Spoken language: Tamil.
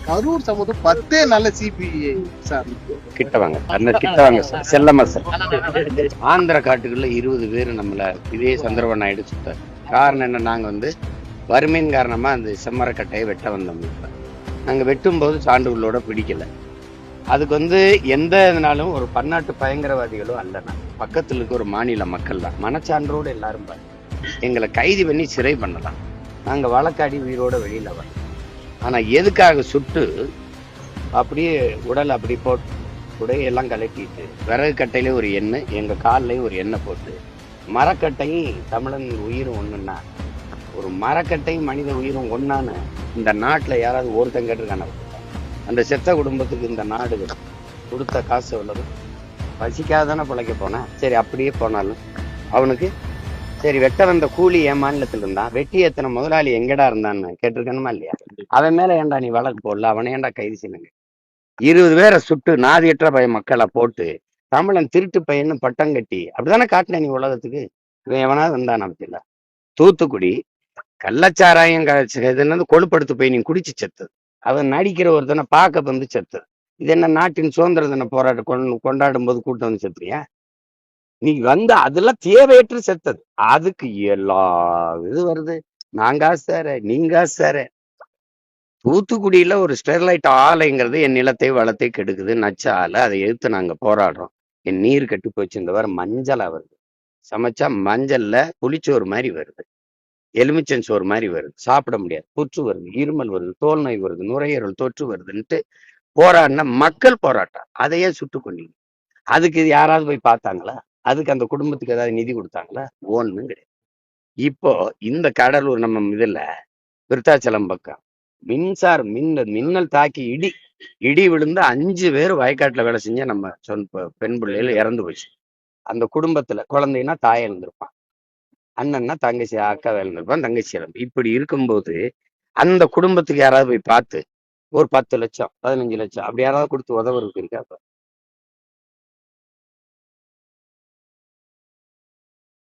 கரூர் சமூகம் 10 நல்ல சிபிஐ சார். கிட்டவாங்க கிட்டவாங்க சார். செல்லம்மா சார். ஆந்திர காட்டுக்குள்ள 20 பேர் நம்மள இதே சந்திரபாபு நாயுடு சுட்டார். காரணம் என்ன, நாங்க வறுமையின் காரணமா அந்த செம்மரக்கட்டையை வெட்ட வந்தோம். நாங்க வெட்டும் போது சான்றுகளோட பிடிக்கல. அதுக்கு எந்த இதனாலும் ஒரு பன்னாட்டு பயங்கரவாதிகளும் அல்ல. பக்கத்துல இருக்க ஒரு மாநில மக்கள் தான் மனச்சான்றோடு எல்லாரும் எங்களை கைது பண்ணி சிறை பண்ணலாம். நாங்க வழக்காடி உயிரோட வெளியில வரலாம். ஆனா எதுக்காக சுட்டு அப்படியே உடல் அப்படி போட்டு உடையெல்லாம் கலட்டிட்டு விறகு கட்டையில ஒரு எண்ணெய், எங்க காலிலையும் ஒரு எண்ணெய் போட்டு, மரக்கட்டையும் தமிழன் உயிரும் ஒண்ணுன்னா, ஒரு மரக்கட்டையும் மனித உயிரும் ஒன்னான்னு இந்த நாட்டுல யாராவது ஒருத்தங்க கேட்டிருக்கான? அந்த செத்த குடும்பத்துக்கு இந்த நாடு கொடுத்த காசு எவ்வளவு? பசிக்காதானே பிழைக்க போனேன். சரி, அப்படியே போனாலும் அவனுக்கு சரி வெட்ட வந்த கூலி என் மாநிலத்துல இருந்தான், வெட்டி எத்தனை முதலாளி எங்கடா இருந்தான்னு கேட்டிருக்கணுமா இல்லையா? அவன் மேல ஏன்டா நீ வழக்கு போடல? அவனை ஏன்டா கைது செய்யுங்க? 20 பேரை சுட்டு நாதியற்ற பய மக்களை போட்டு தமிழன் திருட்டு பையன்னு பட்டம் கட்டி அப்படித்தானே காட்டின நீ உலகத்துக்கு. இவன் எவனாவது இருந்தான் நமக்கு? தூத்துக்குடி கள்ளச்சாராயம் கொழுப்படுத்து போய் நீ குடிச்சு செத்தது. அவன் நடிக்கிற ஒருத்தனை பார்க்க செத்தது. இது என்ன நாட்டின் சுதந்திர தின போராட்டம் கொண்டாடும் போது கூட்டம் வந்து செத்துறியா? நீ அதெல்லாம் தேவையற்று செத்தது. அதுக்கு எல்லா இது வருது. நாங்க சார நீங்க சார. தூத்துக்குடியில ஒரு ஸ்டெர்லைட் ஆலைங்கிறது என் நிலத்தை வளத்தை கெடுக்குது, நச்ச ஆலை. அதை எதிர்த்து நாங்க போராடுறோம். என் நீர் கட்டி போச்சு. இந்த வாரம் மஞ்சளா வருது. சமைச்சா மஞ்சள்ல புளிச்சோறு மாதிரி வருது, எலுமிச்சன் சோறு மாதிரி வருது, சாப்பிட முடியாது. புற்று வருது, இருமல் வருது, தோல் நோய் வருது, நுரையீரல் தொற்று வருதுன்ட்டு போராடின மக்கள் போராட்டம். அதையே சுட்டு கொண்டீங்க. அதுக்கு யாராவது போய் பார்த்தாங்களா? அதுக்கு அந்த குடும்பத்துக்கு ஏதாவது நிதி கொடுத்தாங்களா? ஒண்ணும் கிடையாது. இப்போ இந்த கடலூர் நம்ம இதுல விருத்தாச்சலம் பக்கம் மின்னல் தாக்கி இடி விழுந்து 5 பேர் வயக்காட்டுல வேலை செஞ்ச நம்ம பெண் பிள்ளைகள் இறந்து போச்சு. அந்த குடும்பத்துல குழந்தைன்னா தாய் இழந்திருப்பான், அண்ணன்னா தங்கச்சி, அக்கா இழந்திருப்பான், தங்கச்சி இழந்து. இப்படி இருக்கும்போது அந்த குடும்பத்துக்கு யாராவது போய் பார்த்து ஒரு 10 லட்சம் 15 லட்சம் அப்படி யாராவது கொடுத்து உதவுறதுக்கு இருக்கா?